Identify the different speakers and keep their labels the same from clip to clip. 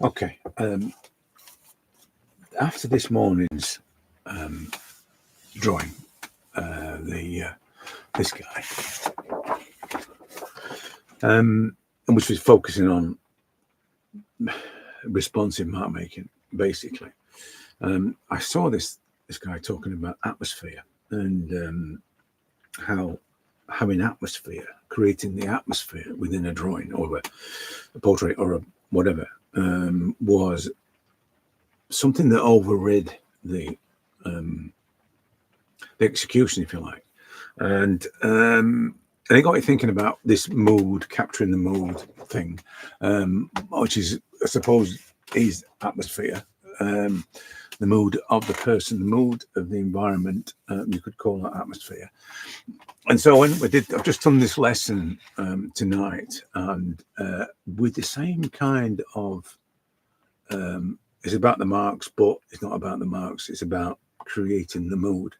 Speaker 1: Okay. After this morning's drawing, this guy, and which was focusing on responsive mark making, basically. I saw this guy talking about atmosphere and how having atmosphere, creating the atmosphere within a drawing or a portrait or a whatever, was something that overrid the execution, if you like, and it got me thinking about this mood, capturing the mood thing, which is, I suppose, is atmosphere, the mood of the person, the mood of the environment. You could call that atmosphere. And so when I've just done this lesson tonight, and with the same kind of, it's about the marks, but it's not about the marks. It's about creating the mood.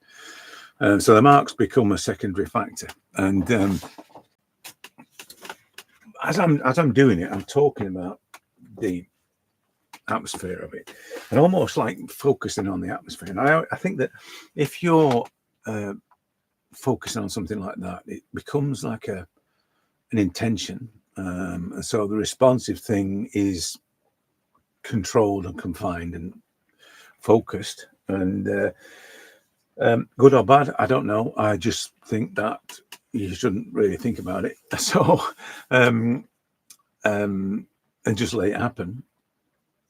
Speaker 1: So the marks become a secondary factor, and as I'm doing it, I'm talking about the atmosphere of it, and almost like focusing on the atmosphere. And I think that if you're focusing on something like that, it becomes like an intention. And so the responsive thing is controlled and confined and focused, and good or bad, I don't know. I just think that you shouldn't really think about it. So and just let it happen.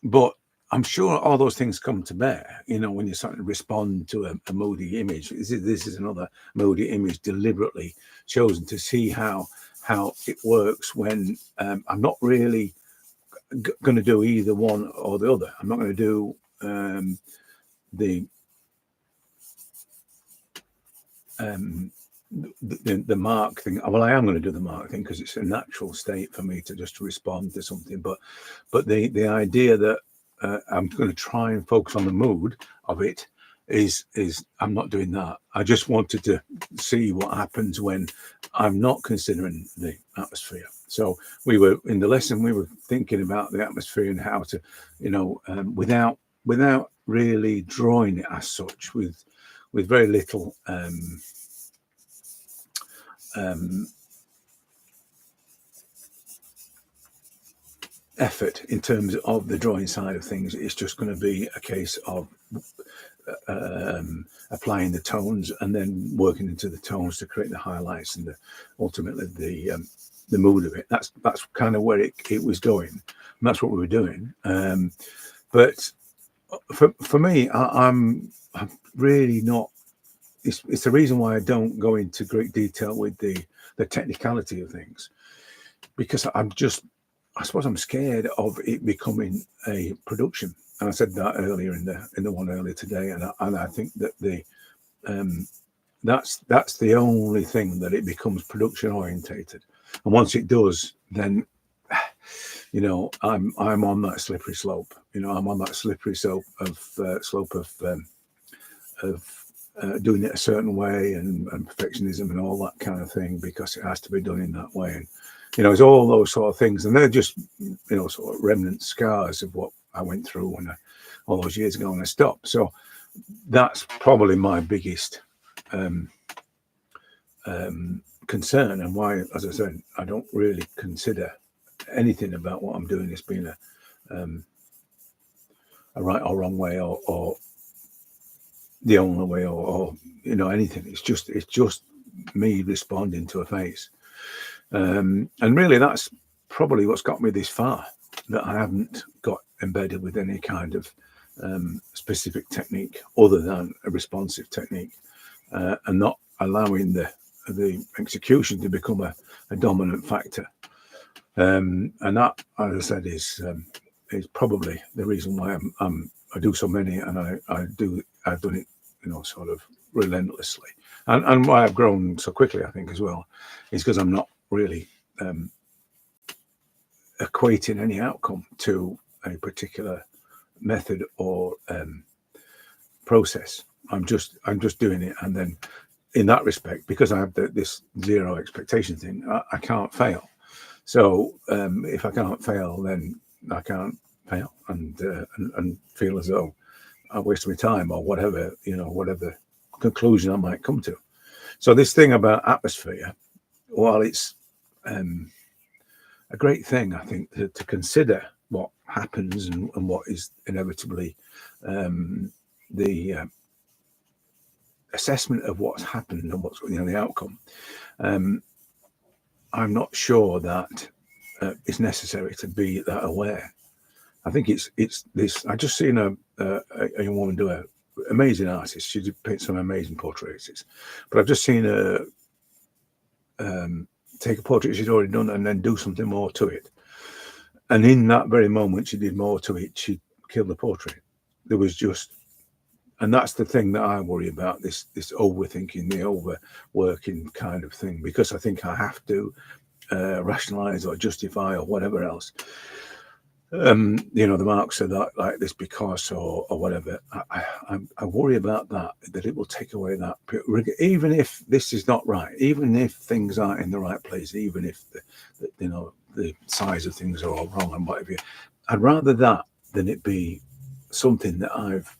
Speaker 1: But I'm sure all those things come to bear, when you start to respond to a moody image. This is another moody image deliberately chosen to see how it works when I'm not really going to do either one or the other. I'm not going to do the mark thing. Well, I am going to do the mark thing because it's a natural state for me to just respond to something. But the idea that I'm going to try and focus on the mood of it is I'm not doing that. I just wanted to see what happens when I'm not considering the atmosphere. So we were in the lesson, we were thinking about the atmosphere and how to, without really drawing it as such, with very little effort in terms of the drawing side of things. It's just going to be a case of applying the tones and then working into the tones to create the highlights and ultimately the mood of it. That's kind of where it was going, and that's what we were doing. But for me, I'm really not. It's the reason why I don't go into great detail with the technicality of things, because I suppose I'm scared of it becoming a production. And I said that earlier in the one earlier today, and I think that that's the only thing, that it becomes production orientated. And once it does, then I'm on that slippery slope. I'm on that slippery slope of doing it a certain way and perfectionism and all that kind of thing, because it has to be done in that way. And it's all those sort of things, and they're just sort of remnant scars of what I went through when all those years ago when I stopped. So that's probably my biggest concern, and why, as I said, I don't really consider anything about what I'm doing as being a right or wrong way, or the only way, or anything. It's just me responding to a face, and really that's probably what's got me this far, that I haven't got embedded with any kind of specific technique other than a responsive technique, and not allowing the execution to become a dominant factor. And that, as I said, is probably the reason why I do so many, and I've done it, sort of relentlessly, and why I've grown so quickly, I think, as well, is because I'm not really equating any outcome to a particular method or process. I'm just doing it, and then in that respect, because I have this zero expectation thing, I can't fail. So if I can't fail, then I can't pay out and feel as though I wasted my time or whatever, whatever conclusion I might come to. So this thing about atmosphere, while it's a great thing, I think, to consider what happens and what is inevitably the assessment of what's happened and what's the outcome. I'm not sure that it's necessary to be that aware. I think it's this. I just seen a young woman do an amazing artist. She did paint some amazing portraits, but I've just seen her take a portrait she'd already done and then do something more to it. And in that very moment, she did more to it. She killed the portrait. There was just, and that's the thing that I worry about, this overthinking, the overworking kind of thing, because I think I have to rationalize or justify or whatever else. The marks are that like this because or whatever. I worry about that it will take away that, even if this is not right, even if things aren't in the right place, even if the size of things are all wrong and whatever. I'd rather that than it be something that I've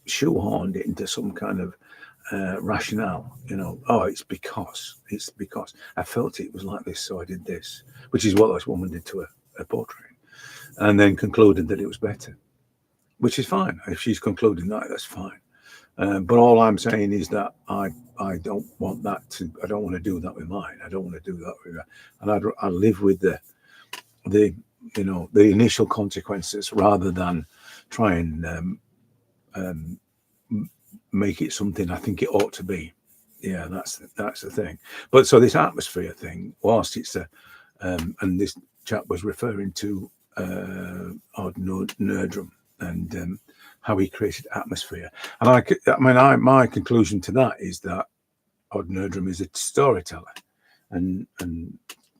Speaker 1: shoehorned it into some kind of rationale. It's because I felt it was like this, so I did this, which is what this woman did to a portrait. And then concluded that it was better, which is fine. If she's concluding that, that's fine. But all I'm saying is that I don't want that to. I don't want to do that with mine. I don't want to do that with that. And I live with the initial consequences rather than try and make it something I think it ought to be. Yeah, that's the thing. But so this atmosphere thing, whilst it's and this chap was referring to Odd Nerdrum and how he created atmosphere. And my conclusion to that is that Odd Nerdrum is a storyteller, and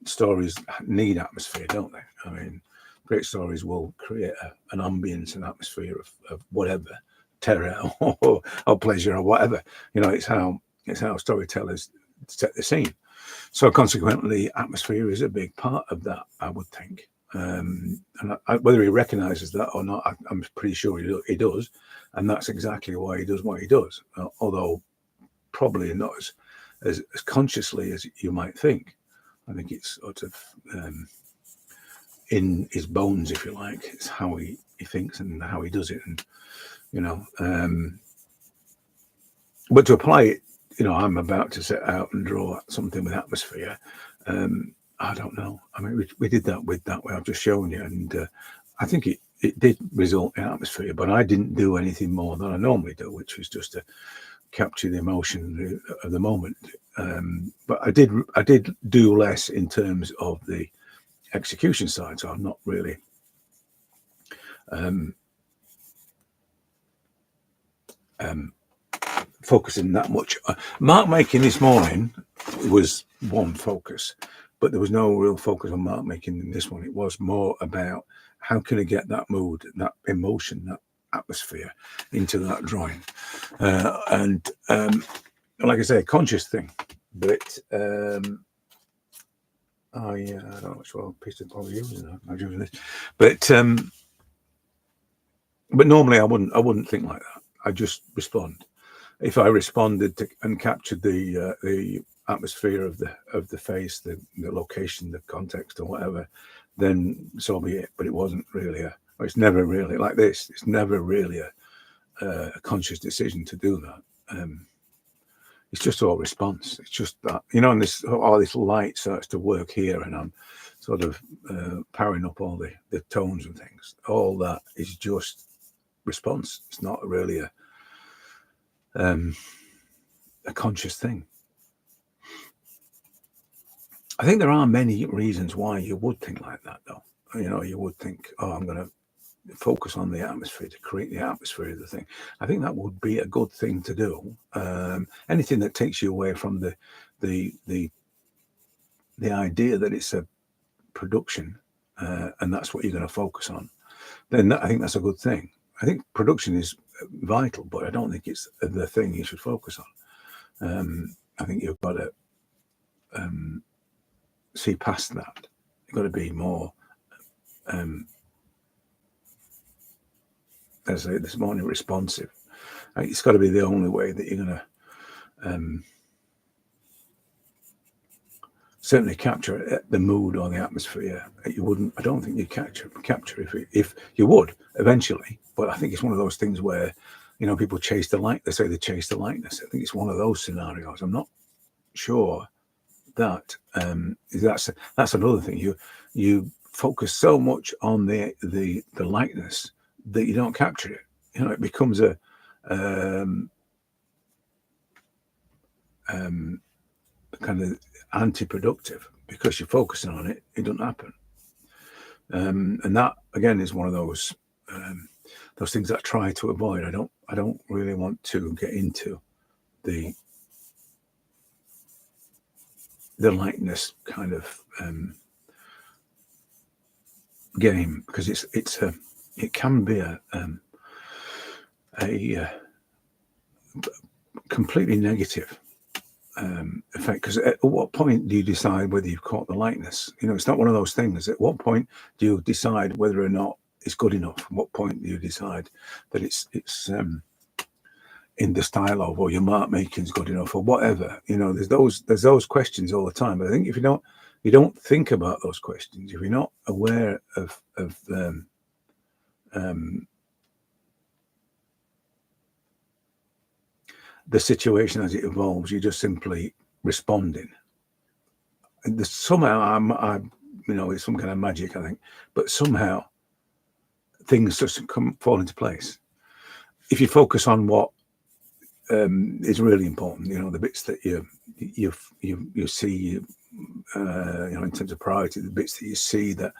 Speaker 1: stories need atmosphere, don't they? I mean, great stories will create an ambience, an atmosphere of whatever, terror or pleasure or whatever. It's how storytellers set the scene. So consequently, atmosphere is a big part of that, I would think. And whether he recognizes that or not, I'm pretty sure he does, and that's exactly why he does what he does. Although probably not as consciously as you might think. I think it's sort of in his bones, if you like. It's how he thinks and how he does it, and but to apply it, I'm about to set out and draw something with atmosphere. I don't know. I mean, we did that with that way I've just shown you, and I think it did result in atmosphere, but I didn't do anything more than I normally do, which was just to capture the emotion of the moment. But I did do less in terms of the execution side, so I'm not really focusing that much. Mark making this morning was one focus, but there was no real focus on mark making in this one. It was more about how can I get that mood, that emotion, that atmosphere into that drawing. And like I say, a conscious thing, but I don't know which one piece of probably using. I'm using this, but normally I wouldn't think like that. I just respond. If I responded to and captured the atmosphere of the face, the location, the context, or whatever, then so be it. But it wasn't really it's never really like this. It's never really a conscious decision to do that. It's just all response. It's just that, and all this light starts to work here, and I'm sort of powering up all the tones and things. All that is just response. It's not really a conscious thing. I think there are many reasons why you would think like that, though. You would think, I'm going to focus on the atmosphere to create the atmosphere of the thing. I think that would be a good thing to do. Anything that takes you away from the idea that it's a production and that's what you're going to focus on, then I think that's a good thing. I think production is vital, but I don't think it's the thing you should focus on. I think you've got to see past that. You've got to be more as I say this morning, responsive. It's got to be the only way that you're going to certainly capture the mood or the atmosphere. You wouldn't. I don't think you capture if you would eventually. But I think it's one of those things where, people chase the light. They say they chase the likeness. I think it's one of those scenarios. I'm not sure that that's another thing. You focus so much on the likeness that you don't capture it. It becomes a kind of anti-productive because you're focusing on it. It doesn't happen, and that again is one of those things that I try to avoid. I don't really want to get into the likeness kind of game, because it can be a completely negative effect. Because at what point do you decide whether you've caught the likeness? It's not one of those things. At what point do you decide whether or not it's good enough? At what point do you decide that it's in the style of, or your mark making is good enough, or whatever? There's those questions all the time. But I think if you don't think about those questions, if you're not aware of the situation as it evolves, you're just simply responding. And somehow it's some kind of magic, I think, but somehow things just fall into place if you focus on what is really important. The bits that you see, in terms of priority, the bits that you see that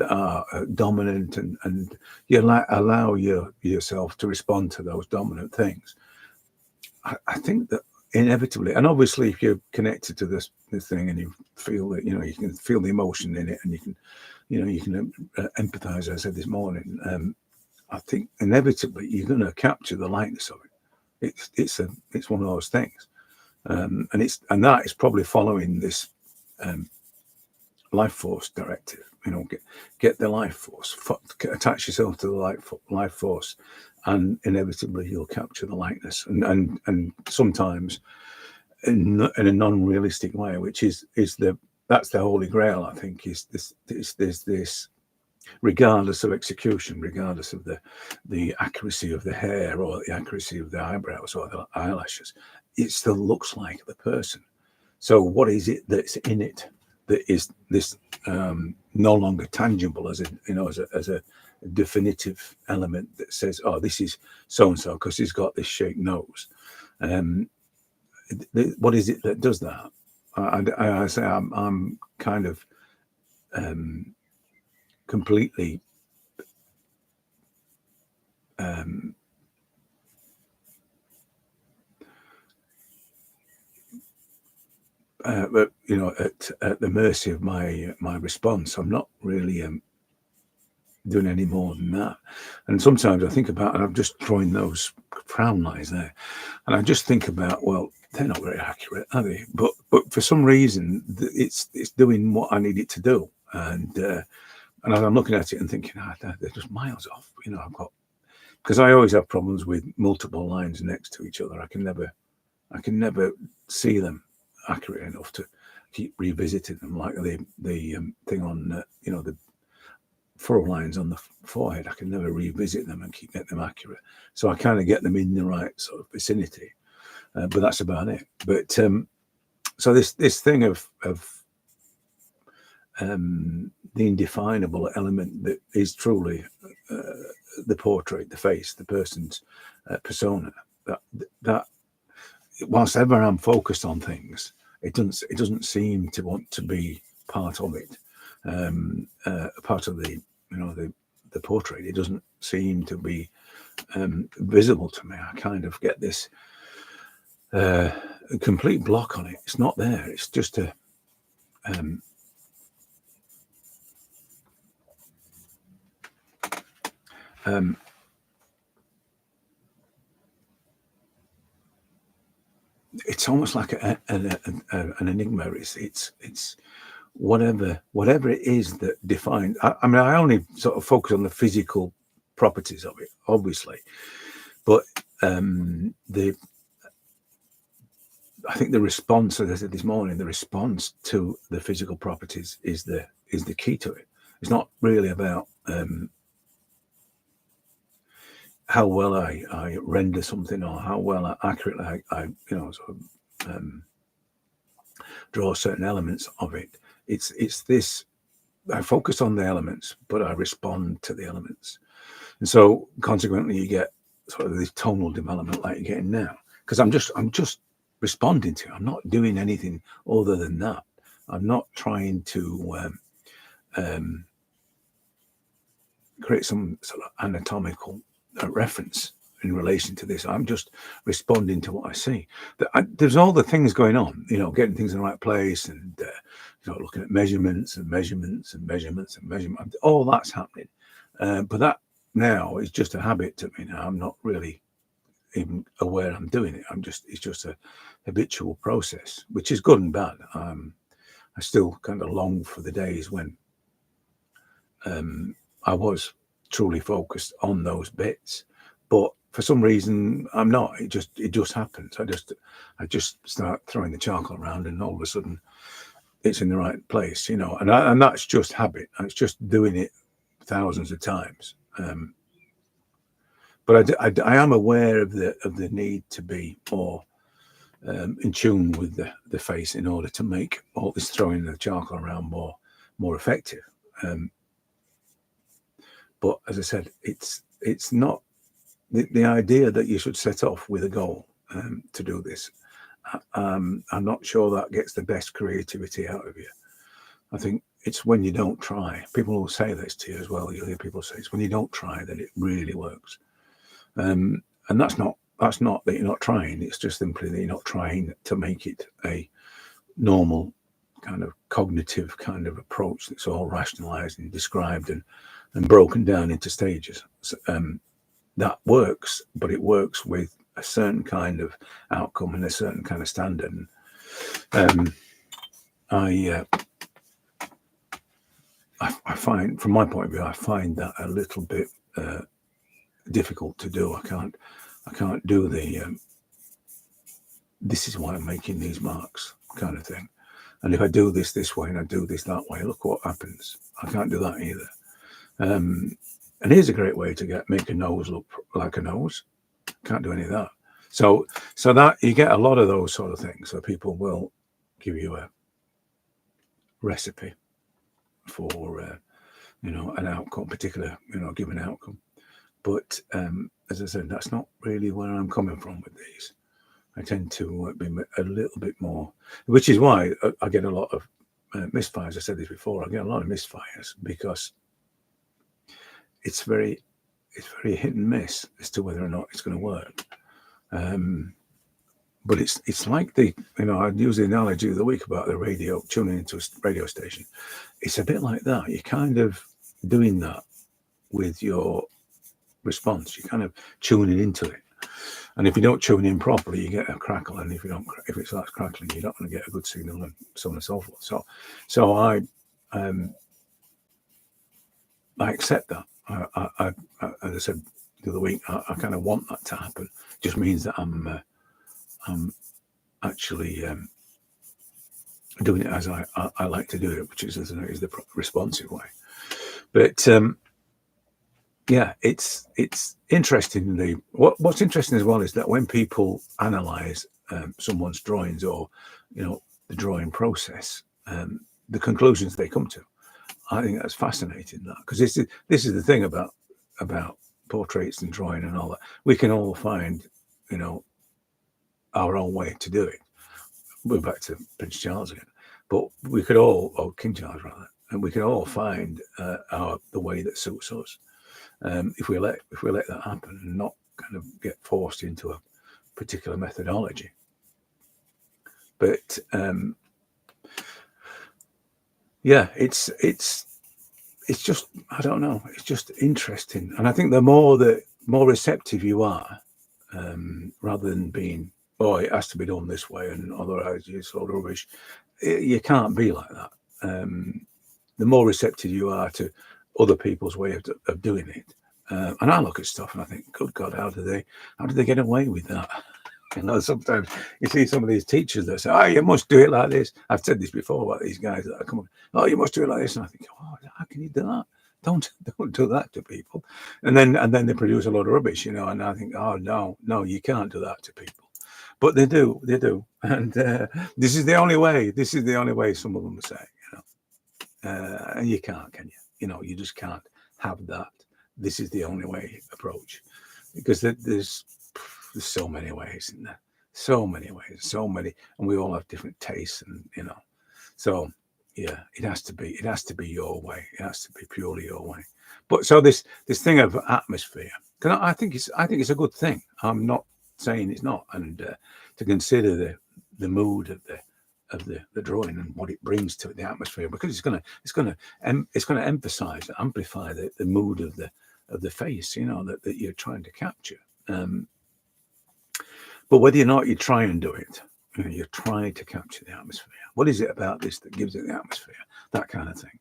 Speaker 1: are dominant, and you allow yourself to respond to those dominant things. I think that inevitably, and obviously, if you're connected to this thing and you feel that, you can feel the emotion in it, and you can empathize, as I said this morning. I think inevitably you're going to capture the likeness of it. It's one of those things, and that is probably following this life force directive. Get the life force, attach yourself to the life force, and inevitably you'll capture the likeness, and sometimes in a non-realistic way, which that's the holy grail. I think is this, regardless of execution, regardless of the accuracy of the hair or the accuracy of the eyebrows or the eyelashes, it still looks like the person. So what is it that's in it that is this no longer tangible as a definitive element that says, oh, this is so and so because he's got this shaped nose? What is it that does that? I say I'm kind of completely but at the mercy of my response. I'm not really doing any more than that. And sometimes I think about, and I'm just drawing those frown lines there, and I just think about, well, they're not very accurate, are they? But for some reason, it's doing what I need it to do, and as I'm looking at it and thinking, they're just miles off. Because I always have problems with multiple lines next to each other. I can never see them accurate enough to keep revisiting them, like the thing on the furrow lines on the forehead. I can never revisit them and get them accurate. So I kind of get them in the right sort of vicinity, but that's about it. But so this thing of the indefinable element that is truly the portrait, the face, the person's persona. That whilst ever I'm focused on things, it doesn't seem to want to be part of it, part of the portrait. It doesn't seem to be visible to me. I kind of get this complete block on it. It's not there. It's just a it's almost like an enigma. It's whatever it is that defines. I mean, I only sort of focus on the physical properties of it, obviously. But I think the response, as I said this morning, the response to the physical properties is the key to it. It's not really about how well I render something or how well accurately I draw certain elements of it. It's this. I focus on the elements, but I respond to the elements, and so consequently, you get sort of this tonal development like you're getting now. Because I'm just responding to it. I'm not doing anything other than that. I'm not trying to create some sort of anatomical reference in relation to this. I'm just responding to what I see. There's all the things going on, getting things in the right place, and looking at measurements and measurements and measurements and measurements. All that's happening, but that now is just a habit to me. Now I'm not really even aware I'm doing it. It's just a habitual process, which is good and bad. I still kind of long for the days when I was truly focused on those bits, but for some reason I'm not. It just happens. I just start throwing the charcoal around, and all of a sudden it's in the right place, and that's just habit. It's just doing it thousands of times. But I am aware of the need to be more in tune with the face in order to make all this throwing the charcoal around more effective. But as I said, it's not the idea that you should set off with a goal to do this. I'm not sure that gets the best creativity out of you. I think it's when you don't try. People will say this to you as well. You'll hear people say it's when you don't try that it really works. And that's not that you're not trying. It's just simply that you're not trying to make it a normal kind of cognitive kind of approach that's all rationalized and described and broken down into stages. That works, but it works with a certain kind of outcome and a certain kind of standard. I find, from my point of view, I find that a little bit difficult to do. I can't do the this is why I'm making these marks kind of thing. And if I do this way and I do this that way, look what happens. I can't do that either. And here's a great way to make a nose look like a nose. Can't do any of that. So that you get a lot of those sort of things. So people will give you a recipe for an outcome, particular given outcome. But as I said, that's not really where I'm coming from with these. I tend to be a little bit more, which is why I get a lot of misfires. I said this before. I get a lot of misfires because it's very hit and miss as to whether or not it's going to work. But it's like I'd use the analogy of the week about the radio, tuning into a radio station. It's a bit like that. You're kind of doing that with your response. You're kind of tuning into it. And if you don't tune in properly, you get a crackle. And if it starts crackling, you're not going to get a good signal, and so on and so forth. So I accept that. I as I said the other week, I kind of want that to happen. It just means that I'm actually doing it as I like to do it, which is the responsive way. But yeah, it's interesting. What's interesting as well is that when people analyze someone's drawings or the drawing process, the conclusions they come to, I think that's fascinating. That because this is the thing about portraits and drawing and all that. We can all find our own way to do it. We're back to Prince Charles again, but we could all, or King Charles rather, and we can all find the way that suits us. If we let that happen and not kind of get forced into a particular methodology. But yeah, it's just, I don't know, it's just interesting. And I think the more receptive you are, rather than being, it has to be done this way and otherwise you're sort of rubbish. You can't be like that. The more receptive you are to other people's way of doing it, And I look at stuff and I think, good God, how do they get away with that? Sometimes you see some of these teachers that say, "Oh, you must do it like this." I've said this before about these guys that come on. "Oh, you must do it like this," and I think, "Oh, how can you do that? Don't do that to people." And then they produce a lot of rubbish, and I think, "Oh no, you can't do that to people." But they do, and this is the only way. This is the only way. Some of them say, and you can't, can you? You just can't have that. This is the only way approach, because there's so many ways, isn't there? So many ways, and we all have different tastes, and so yeah, it has to be your way. It has to be purely your way. But so this thing of atmosphere, because I think it's a good thing. I'm not saying it's not, and to consider the mood of the drawing and what it brings to the atmosphere, because it's going to emphasize, amplify the mood of the face, that you're trying to capture. But whether or not you try and do it, you're trying to capture the atmosphere. What is it about this that gives it the atmosphere? That kind of thing.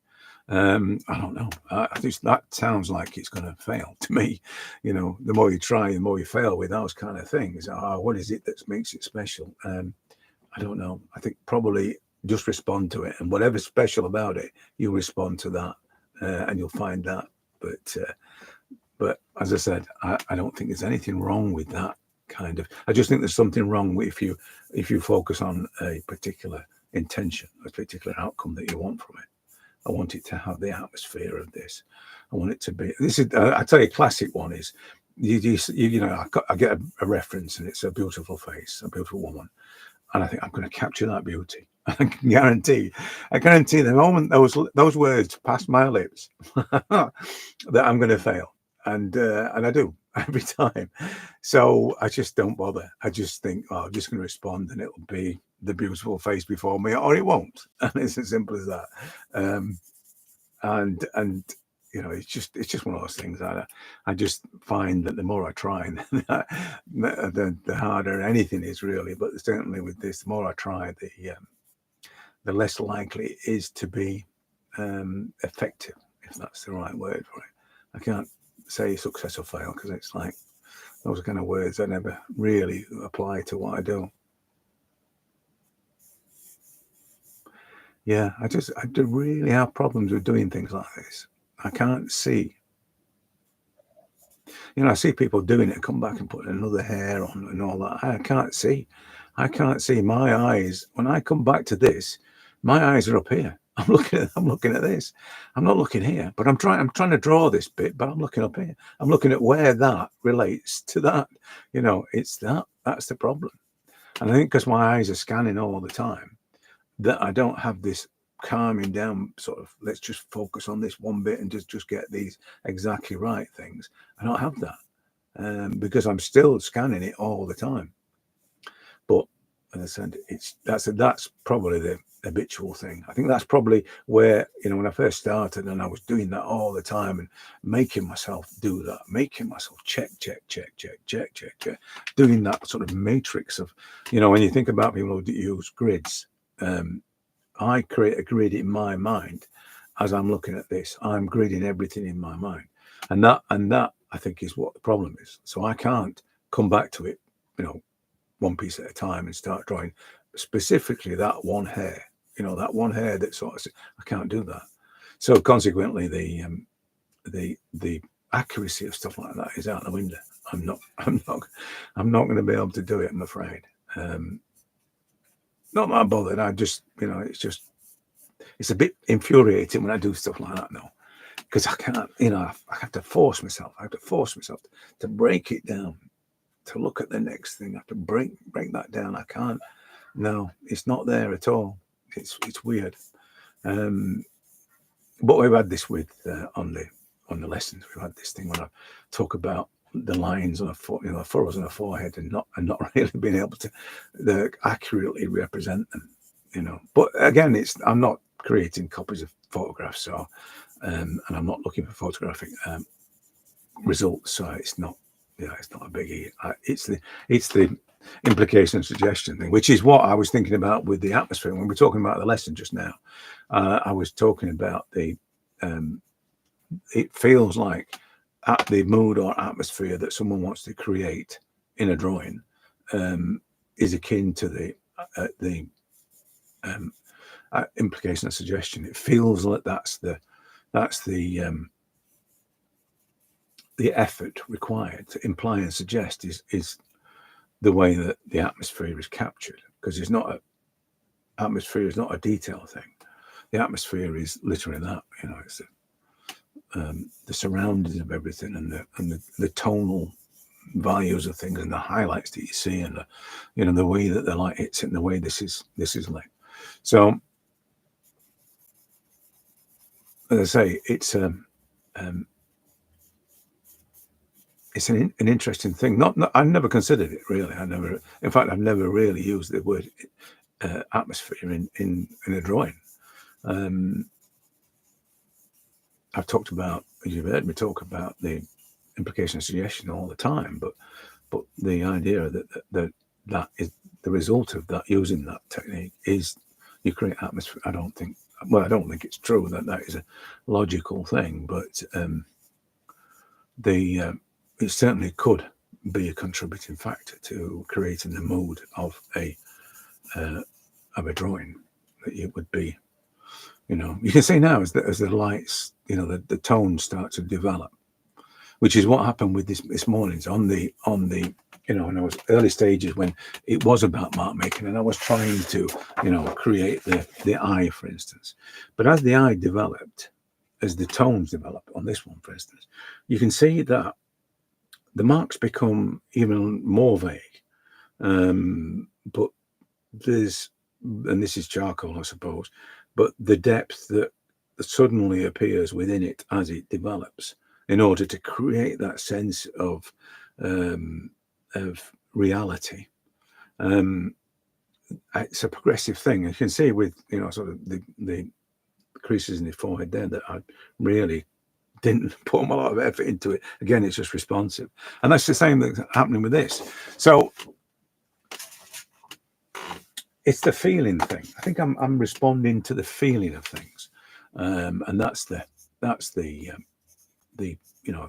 Speaker 1: I don't know. That sounds like it's going to fail to me. The more you try, the more you fail with those kind of things. What is it that makes it special? I don't know. I think probably just respond to it, and whatever's special about it, you respond to that, and you'll find that. But as I said, I don't think there's anything wrong with that kind of. I just think there's something wrong if you focus on a particular intention, a particular outcome that you want from it. I want it to have the atmosphere of this. I want it to be. This is. I tell you, a classic one is. I get a reference, and it's a beautiful face, a beautiful woman, and I think I'm going to capture that beauty. I can guarantee the moment those words pass my lips, that I'm going to fail, and I do every time. So I just don't bother. I just think, I'm just going to respond, and it'll be the beautiful face before me, or it won't. And it's as simple as that. And it's just one of those things. I just find that the more I try, the harder anything is, really. But certainly with this, the more I try, the less likely it is to be effective, if that's the right word for it. I can't say success or fail, because it's like those kind of words that never really apply to what I do. Yeah, I do really have problems with doing things like this. I can't see. I see people doing it, come back and put another hair on and all that. I can't see. My eyes, when I come back to this, my eyes are up here. I'm looking at this. I'm not looking here, but I'm trying to draw this bit, but I'm looking up here. I'm looking at where that relates to that. It's that's the problem. And I think because my eyes are scanning all the time, that I don't have this calming down sort of, let's just focus on this one bit and just get these exactly right things. I don't have that, because I'm still scanning it all the time. But as I said, that's probably the habitual thing. I think that's probably where, when I first started and I was doing that all the time and making myself do that, making myself check, doing that sort of matrix of, when you think about people who use grids, I create a grid in my mind as I'm looking at this. I'm gridding everything in my mind, and that I think is what the problem is. So I can't come back to it, one piece at a time and start drawing specifically that one hair. That one hair that sort of. I can't do that. So consequently, the accuracy of stuff like that is out the window. I'm not going to be able to do it, I'm afraid. Not that bothered. I just, it's a bit infuriating when I do stuff like that now, because I can't, I have to force myself. To break it down, to look at the next thing. I have to break that down. I can't. No, it's not there at all. It's weird. But we've had this with on the lessons. We've had this thing when I talk about the lines on furrows on a forehead and not really being able to accurately represent them. But again, I'm not creating copies of photographs, so and I'm not looking for photographic results, so it's not it's not a biggie. It's the implication and suggestion thing, which is what I was thinking about with the atmosphere when we were talking about the lesson just now. I was talking about it feels like at the mood or atmosphere that someone wants to create in a drawing is akin to the implication of suggestion. It feels like that's the effort required to imply and suggest is the way that the atmosphere is captured, because it's not atmosphere is not a detail thing. The atmosphere is literally that, it's the surroundings of everything, and the tonal values of things, and the highlights that you see, and the way that the light hits it, and the way this is lit. So, as I say, it's an interesting thing. Not I never considered it really. In fact, I've never really used the word atmosphere in a drawing. I've talked about, you've heard me talk about the implication of suggestion all the time, but the idea that is the result of that, using that technique, is you create atmosphere. I don't think it's true that is a logical thing, but it certainly could be a contributing factor to creating the mood of a drawing. That it would be, you can see now as the lights, the tones start to develop, which is what happened with this morning's on the in I was early stages when it was about mark making, and I was trying to create the eye, for instance. But as the eye developed, as the tones developed on this one, for instance, you can see that the marks become even more vague. But this is charcoal, I suppose, but the depth that suddenly appears within it as it develops, in order to create that sense of reality, it's a progressive thing. You can see with sort of the creases in his forehead there that I really didn't put a lot of effort into it. Again, it's just responsive, and that's the same that's happening with this. So it's the feeling thing. I think I'm responding to the feeling of things, and that's the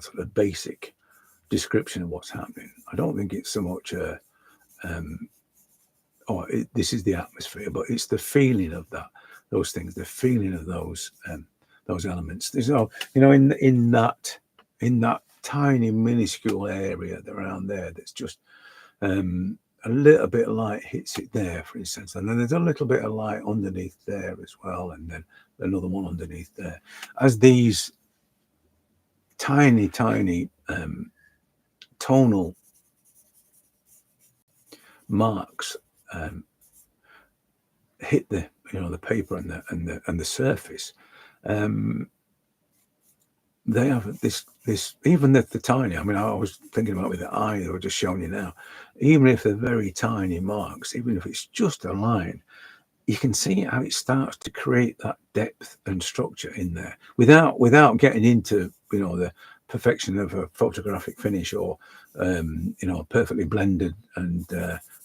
Speaker 1: sort of basic description of what's happening. I don't think it's so much this is the atmosphere, but it's the feeling of those things, the feeling of those elements. There's in that tiny minuscule area around there, that's just a little bit of light hits it there, for instance, and then there's a little bit of light underneath there as well, and then another one underneath there. As these tiny tonal marks hit the paper and the surface, they have this even the tiny. I mean, I was thinking about with the eye that we're just showing you now. Even if they're very tiny marks, even if it's just a line, you can see how it starts to create that depth and structure in there without getting into the perfection of a photographic finish, or perfectly blended and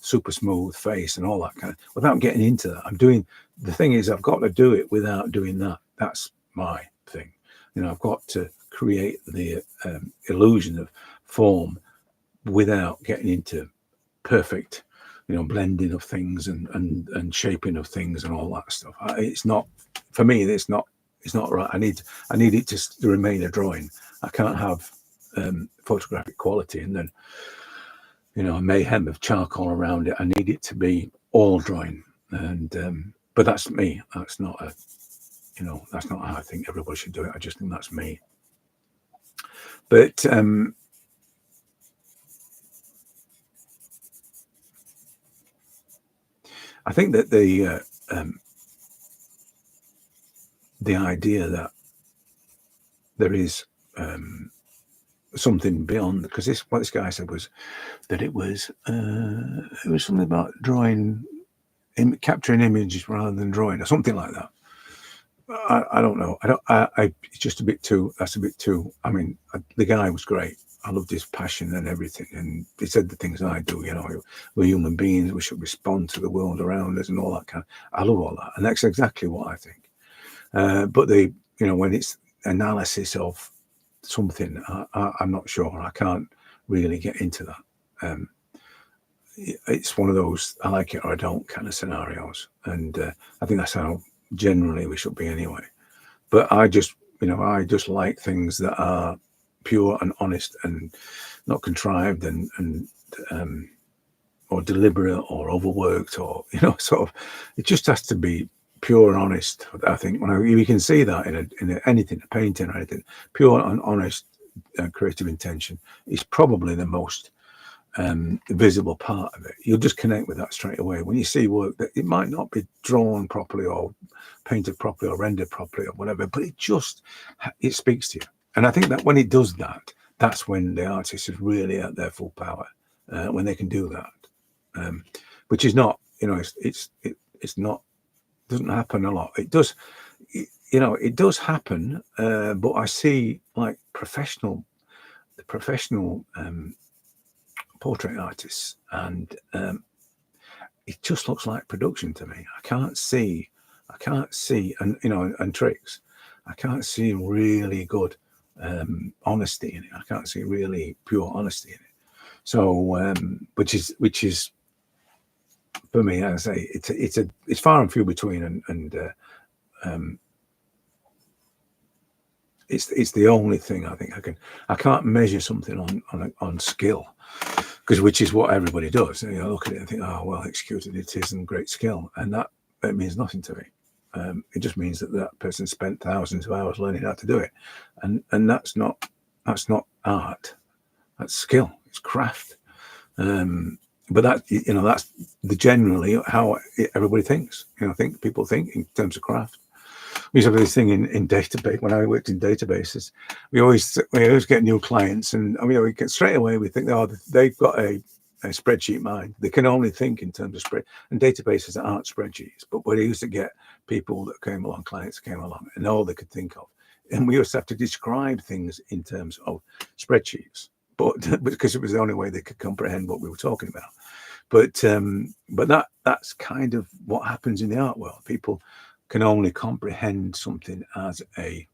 Speaker 1: super smooth face and all that kind of, without getting into that. The thing is, I've got to do it without doing that. That's my thing. I've got to create the illusion of form without getting into perfect blending of things and shaping of things and all that stuff. It's not, for me, it's not right. I need it to remain a drawing. I can't have photographic quality and then a mayhem of charcoal around it. I need it to be all drawing, and but that's me. That's not that's not how I think everybody should do it. I just think that's me. But I think that the idea that there is something beyond, because what this guy said was that it was something about capturing images rather than drawing, or something like that. I don't know. It's just a bit too. That's a bit too. I mean, the guy was great. I loved his passion and everything, and he said the things I do. We're human beings. We should respond to the world around us and all that kind of. I love all that, and that's exactly what I think. But when it's analysis of something. I'm not sure. I can't really get into that. It's one of those I like it or I don't kind of scenarios, and I think that's how generally we should be anyway. But I just like things that are pure and honest and not contrived and or deliberate or overworked, or sort of. It just has to be pure and honest. I think we can see that in anything, a painting or anything, pure and honest creative intention is probably the most visible part of it. You'll just connect with that straight away when you see work that it might not be drawn properly or painted properly or rendered properly or whatever, but it speaks to you. And I think that when it does that, that's when the artist is really at their full power, when they can do that, which is not, it's not, doesn't happen a lot. It does, it does happen, but I see like professional portrait artists, and it just looks like production to me. I can't see, and and tricks. I can't see really good honesty in it. I can't see really pure honesty in it. So, which is for me, as I say, it's far and few between, and it's the only thing I think I can't measure something on skill, which is what everybody does. Look at it and think, oh well, executed it isn't great skill, and that means nothing to me. It just means that person spent thousands of hours learning how to do it, and that's not art. That's skill. It's craft. But that's generally how everybody thinks. People think in terms of craft. We used to have this thing in database. When I worked in databases, we always get new clients, and we get straight away. We think, oh, they've got a spreadsheet mind. They can only think in terms of spread. And databases aren't spreadsheets. But we used to get people that came along, clients that came along, and all they could think of. And we used to have to describe things in terms of spreadsheets, but because it was the only way they could comprehend what we were talking about. But that's kind of what happens in the art world. People can only comprehend something as an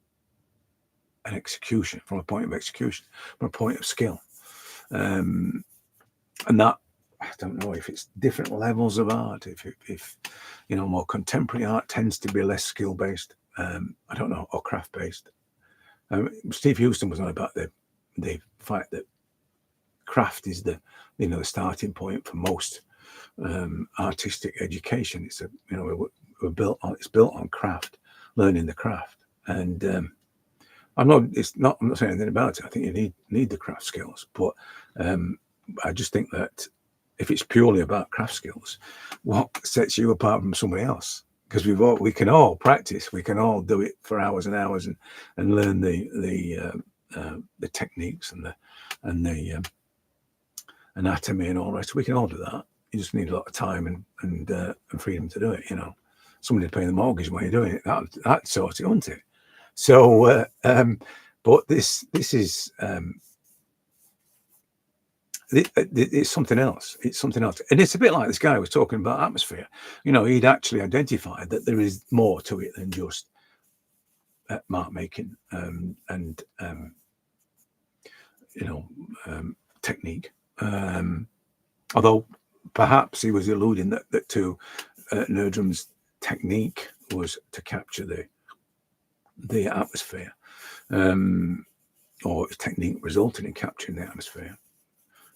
Speaker 1: execution, from a point of execution, from a point of skill. And that, I don't know if it's different levels of art, if more contemporary art tends to be less skill based, I don't know, or craft based. Steve Houston was on about the fact that craft is the starting point for most artistic education. It's it's built on craft, learning the craft. And I'm not saying anything about it. I think you need the craft skills, but I just think that if it's purely about craft skills, what sets you apart from somebody else? Because we can all practice, we can all do it for hours and hours and learn the techniques and the anatomy and all the rest. We can all do that. You just need a lot of time and freedom to do it. Somebody paying the mortgage when you're doing it. That sort of, isn't it? So, but this is. It's something else. It's something else, and it's a bit like this guy was talking about atmosphere. He'd actually identified that there is more to it than just mark making and technique. Although perhaps he was alluding that to Nerdrum's technique was to capture the atmosphere, or his technique resulted in capturing the atmosphere.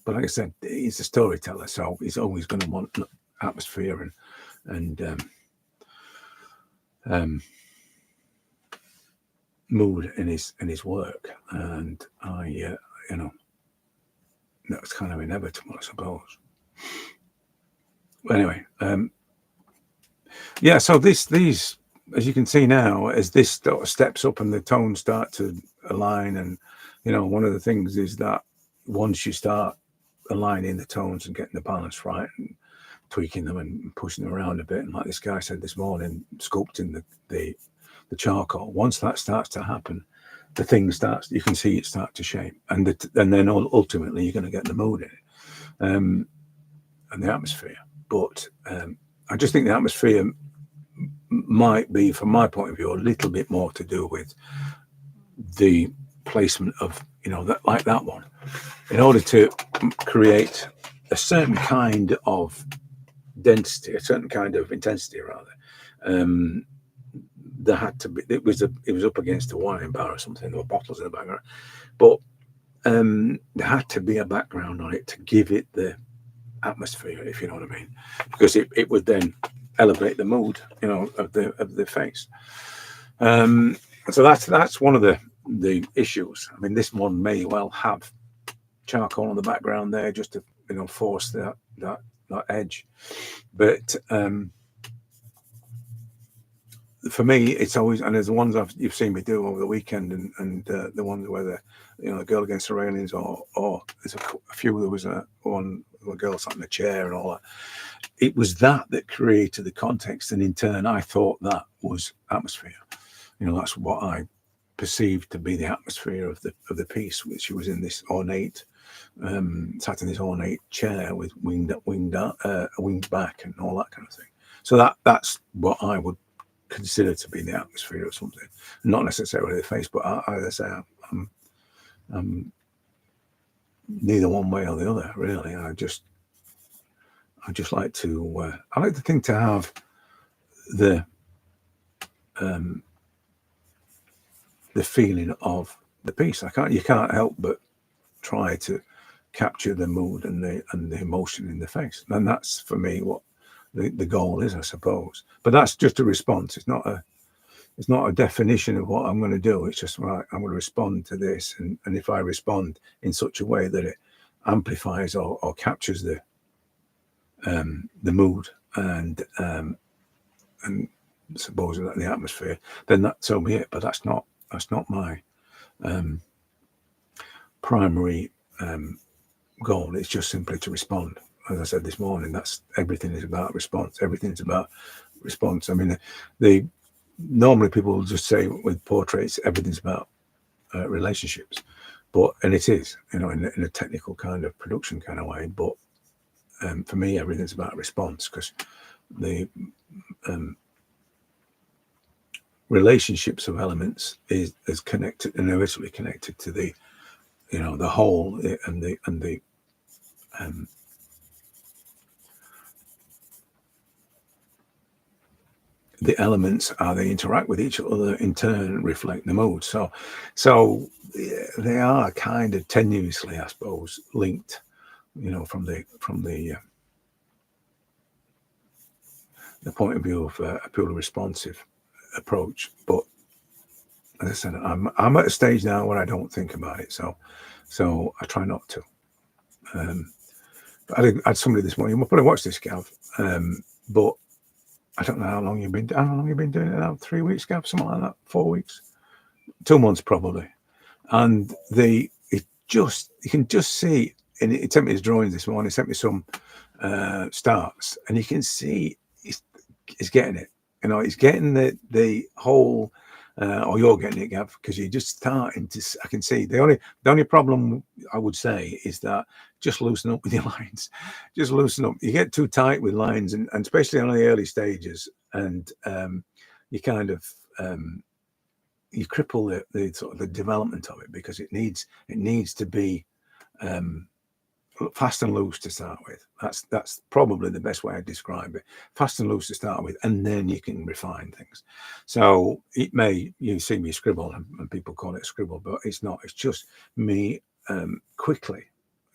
Speaker 1: But like I said, he's a storyteller, so he's always going to want atmosphere and mood in his work. And that's kind of inevitable, I suppose. But anyway, so these, as you can see now, as this steps up and the tones start to align, and one of the things is that once you start aligning the tones and getting the balance right and tweaking them and pushing them around a bit, and like this guy said this morning, sculpting the charcoal, once that starts to happen, the thing starts, you can see it start to shape, and then ultimately you're going to get the mood in it, and the atmosphere. But I just think the atmosphere might be, from my point of view, a little bit more to do with the placement of, that, like that one, in order to create a certain kind of density, a certain kind of intensity rather. There had to be, it was up against a wine bar or something. There were bottles in the background, but there had to be a background on it to give it the atmosphere, if you know what I mean, because it would then elevate the mood, of the face. So that's one of the issues. I mean, this one may well have charcoal on the background there just to force that edge, but for me, it's always, and there's the ones you've seen me do over the weekend, and the ones where the girl against the railings, or there's a few. There was one girl sat in a chair and all that. It was that created the context, and in turn, I thought that was atmosphere. That's what I perceived to be the atmosphere of the piece, which was in this ornate, sat in this ornate chair with winged back and all that kind of thing. So that's what I would consider to be the atmosphere of something, not necessarily the face, but as I say, I'm neither one way or the other, really. I just like to I like the thing to have the feeling of the piece. You can't help but try to capture the mood and the emotion in the face, and that's for me what the goal is, I suppose. But that's just a response. It's not a definition of what I'm going to do. It's just, right, I'm going to respond to this, and if I respond in such a way that it amplifies or captures the mood and suppose that the atmosphere, then that's so be it. But that's not my primary goal. It's just simply to respond. As I said this morning, that's everything is about response. Everything's about response. I mean, normally people will just say with portraits, everything's about relationships, and it is, in a technical kind of production kind of way. But for me, everything's about response, because the relationships of elements is connected, inevitably connected to the whole, and the elements, how they interact with each other, in turn reflect the mood. So they are kind of tenuously, I suppose, linked, from the point of view of a purely responsive approach. But as I said, I'm at a stage now where I don't think about it, so I try not to. I had somebody this morning. We'll probably watch this, Gav, but I don't know how long you've been doing it now. 3 weeks, Gav, something like that. 4 weeks, 2 months probably. And you can just see. And he sent me his drawings this morning. He sent me some starts, and you can see he's getting it. He's getting the whole. Or you're getting it, Gav, because you're just starting to. I can see the only problem I would say is that just loosen up with your lines. Just loosen up. You get too tight with lines, and especially on the early stages, and you kind of you cripple the sort of the development of it, because it needs to be fast and loose to start with. That's probably the best way I describe it. Fast and loose to start with, and then you can refine things. So you see me scribble, and people call it a scribble, but it's not. It's just me quickly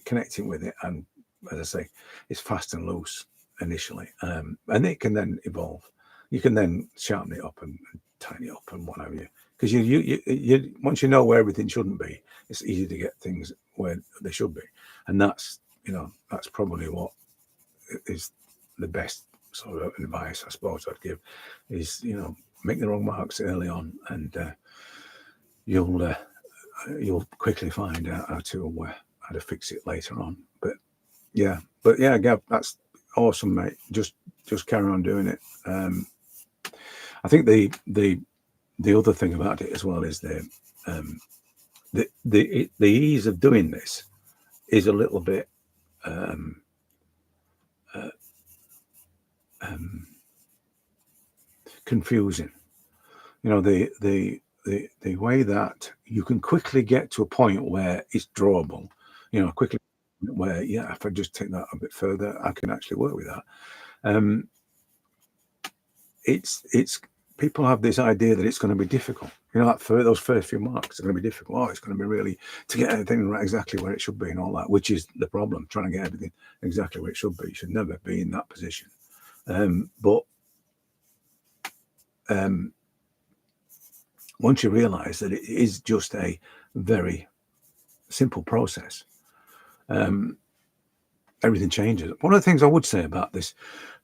Speaker 1: connecting with it, and as I say, it's fast and loose initially, and it can then evolve. You can then sharpen it up and tighten it up and what have you, because you once you know where everything shouldn't be, it's easy to get things where they should be. And that's probably what is the best sort of advice, I suppose, I'd give, is make the wrong marks early on, and you'll quickly find out how to fix it later on. But yeah, Gav, that's awesome, mate. Just carry on doing it. I think the other thing about it as well is the ease of doing this is a little bit confusing. The the way that you can quickly get to a point where it's drawable, quickly, where, yeah, if I just take that a bit further, I can actually work with that. It's people have this idea that it's going to be difficult. Like for those first few marks are going to be difficult. Oh, it's going to be really to get everything right exactly where it should be and all that, which is the problem. Trying to get everything exactly where it should be. You should never be in that position. But once you realise that it is just a very simple process, everything changes. One of the things I would say about this,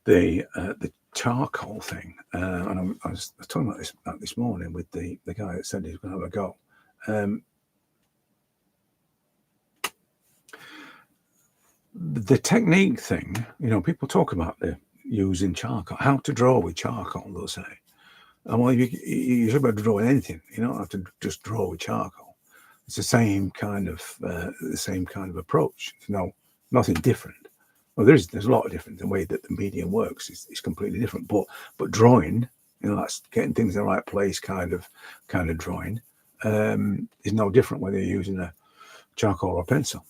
Speaker 1: the charcoal thing, and I was talking about this morning with the guy that said he was going to have a go. The technique thing, people talk about the using charcoal, how to draw with charcoal, they'll say. And well, you should be able to draw with anything. You don't have to just draw with charcoal. It's the same kind of approach. Nothing different. Well, there's a lot of different. The way that the medium works is completely different. But drawing, that's getting things in the right place kind of drawing, is no different whether you're using a charcoal or a pencil.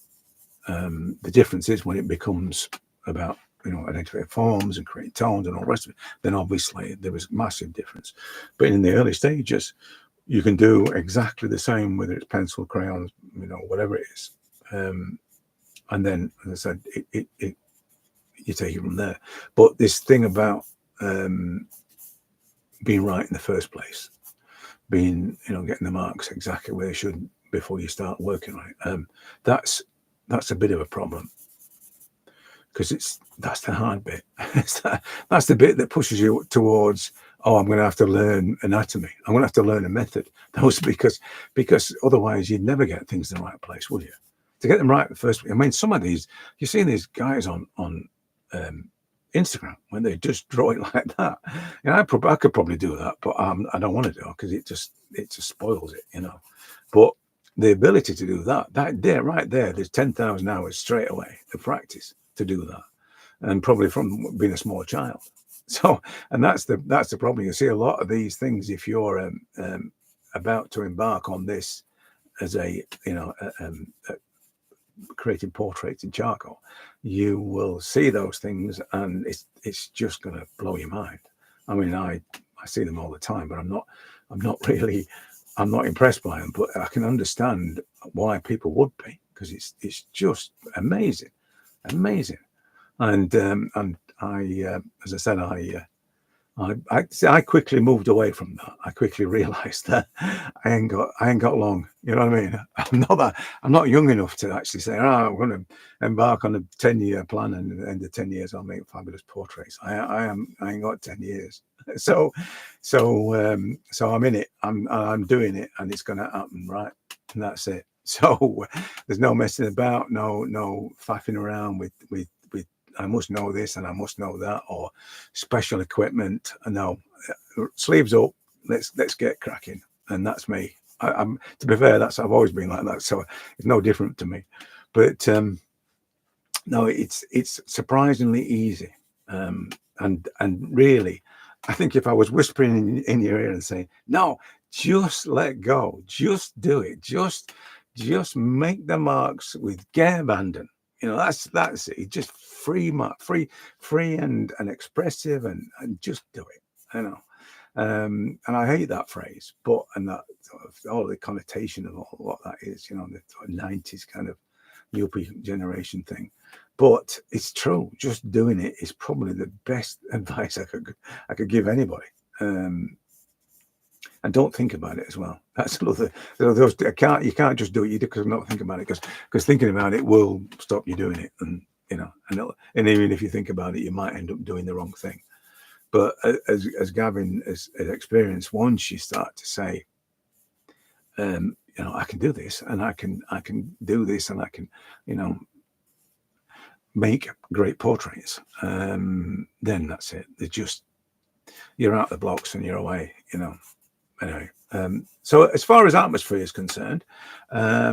Speaker 1: The difference is when it becomes about identifying forms and creating tones and all the rest of it, then obviously there is massive difference. But in the early stages, you can do exactly the same, whether it's pencil, crayons, whatever it is. And then, as I said, you take it from there. But this thing about being right in the first place, getting the marks exactly where they should before you start working right, that's a bit of a problem, because that's the hard bit. That's the bit that pushes you towards, I'm going to have to learn anatomy. I'm going to have to learn a method. Because otherwise you'd never get things in the right place, would you? To get them right the first. I mean, some of these, you've seen these guys on Instagram when they just draw it like that. I could probably do that, but I don't want to do it because it just spoils it, But the ability to do that there, right there, there's 10,000 hours straight away of practice to do that, and probably from being a small child. So, and that's the problem. You see a lot of these things if you're about to embark on this as creating portraits in charcoal, you will see those things, and it's just going to blow your mind. I mean, I see them all the time, but I'm not impressed by them, but I can understand why people would be, because it's just amazing. And I, as I said, I quickly moved away from that. I quickly realised that I ain't got long. You know what I mean? I'm not young enough to actually say, I'm going to embark on a 10-year plan, and at the end of 10 years I'll make fabulous portraits. I ain't got 10 years. So I'm in it. I'm doing it, and it's going to happen, right? And that's it. So there's no messing about, no faffing around with I must know this and I must know that, or special equipment. No, sleeves up. Let's get cracking. And that's me. I'm to be fair, I've always been like that, so it's no different to me. But no, it's surprisingly easy. And really, I think if I was whispering in your ear and saying, no, just let go, just do it, just make the marks with care abandon. That's it. Just free and expressive, and just do it. And I hate that phrase, and that sort of all the connotation of all what that is. The sort of 90s kind of yuppie generation thing. But it's true. Just doing it is probably the best advice I could give anybody. And don't think about it as well. That's another. You can't just do it. You because not think about it, because thinking about it will stop you doing it. And and even if you think about it, you might end up doing the wrong thing. But as Gavin has experienced, once you start to say, I can do this, and I can do this, and I can, make great portraits. Then that's it. You're out the blocks and you're away. Anyway, so as far as atmosphere is concerned, I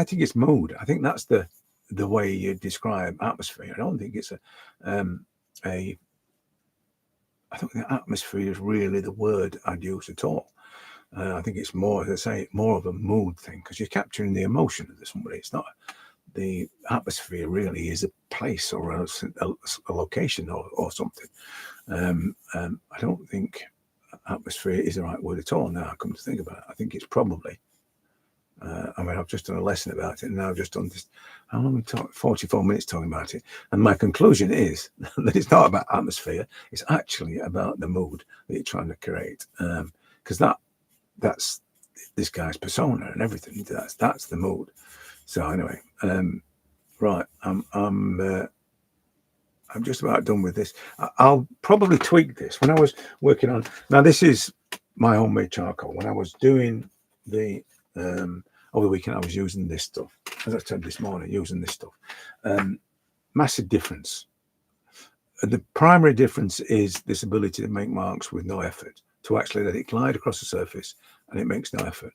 Speaker 1: think it's mood. I think that's the way you describe atmosphere. I don't think it's I think the atmosphere is really the word I'd use at all. I think it's more, as I say, more of a mood thing, because you're capturing the emotion of somebody. It's not the atmosphere, really is a place or a location or something. I don't think atmosphere is the right word at all now I come to think about it. I think it's probably, I mean, I've just done a lesson about it, and now I've just done this, how long we talk, 44 minutes talking about it. And my conclusion is that it's not about atmosphere, it's actually about the mood that you're trying to create. Because that's this guy's persona and everything. That's the mood. So anyway, right, I'm just about done with this. I'll probably tweak this when I was working on. Now this is my homemade charcoal. When I was doing the over the weekend, I was using this stuff. As I said this morning, using this stuff. Massive difference. The primary difference is this ability to make marks with no effort, to actually let it glide across the surface, and it makes no effort.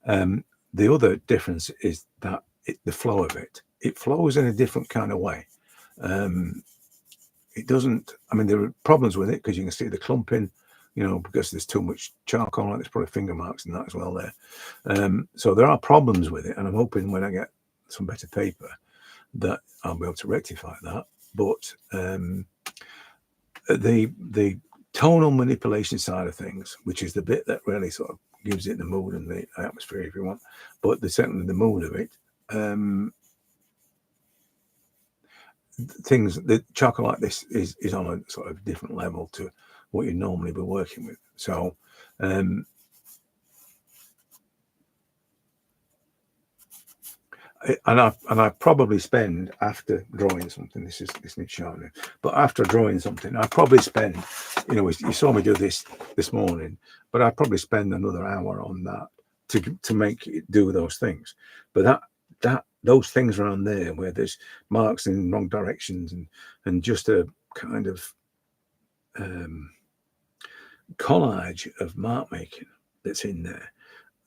Speaker 1: The other difference is that the flow of it. It flows in a different kind of way. It doesn't, I mean, there are problems with it because you can see the clumping, you know, because there's too much charcoal on it. There's probably finger marks and that as well there. So there are problems with it, and I'm hoping when I get some better paper that I'll be able to rectify that. But the tonal manipulation side of things, which is the bit that really sort of gives it the mood and the atmosphere, if you want, but certainly the mood of it, things, the charcoal like this is on a sort of different level to what you normally be working with. So and I probably spend, after drawing something, this needs sharpening, but after drawing something, I probably spend, you know, you saw me do this morning, but I probably spend another hour on that to make it do those things. But those things around there where there's marks in wrong directions and just a kind of collage of mark making that's in there,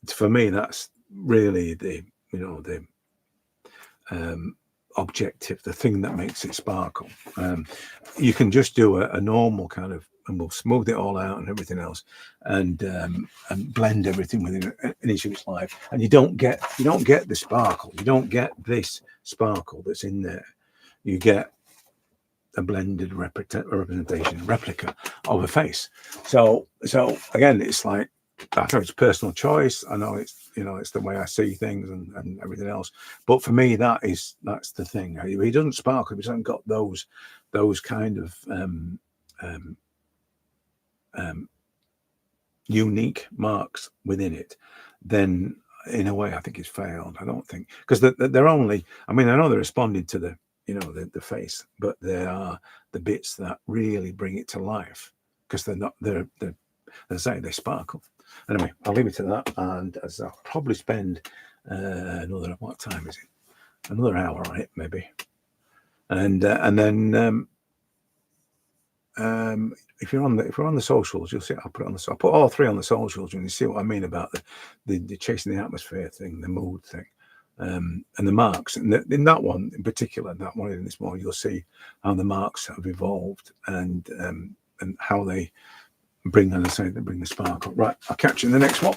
Speaker 1: for me, that's really the, you know, the objective, the thing that makes it sparkle. You can just do a normal kind of, and we'll smooth it all out and everything else, and blend everything within an inch of its life, and you don't get the sparkle. You don't get this sparkle that's in there. You get a blended replica of a face. So again, it's like, I know it's personal choice. I know it's, you know, it's the way I see things and everything else. But for me, that's the thing. He doesn't sparkle. He hasn't got those kind of unique marks within it. Then, in a way, I think it's failed. I don't think, because they're only. I mean, I know they're responding to the, you know, the face, but they are the bits that really bring it to life, because they're not. They're as I say, they sparkle. Anyway, I'll leave it to that, and as I'll probably spend another, what time is it? Another hour on it, maybe. And then if you're on the socials, you'll see I'll put all three on the socials, and you see what I mean about the chasing the atmosphere thing, the mood thing, and the marks. And in that one in particular, that one in this morning, you'll see how the marks have evolved and how they bring, as I say, they bring the sparkle. Right, I'll catch you in the next one.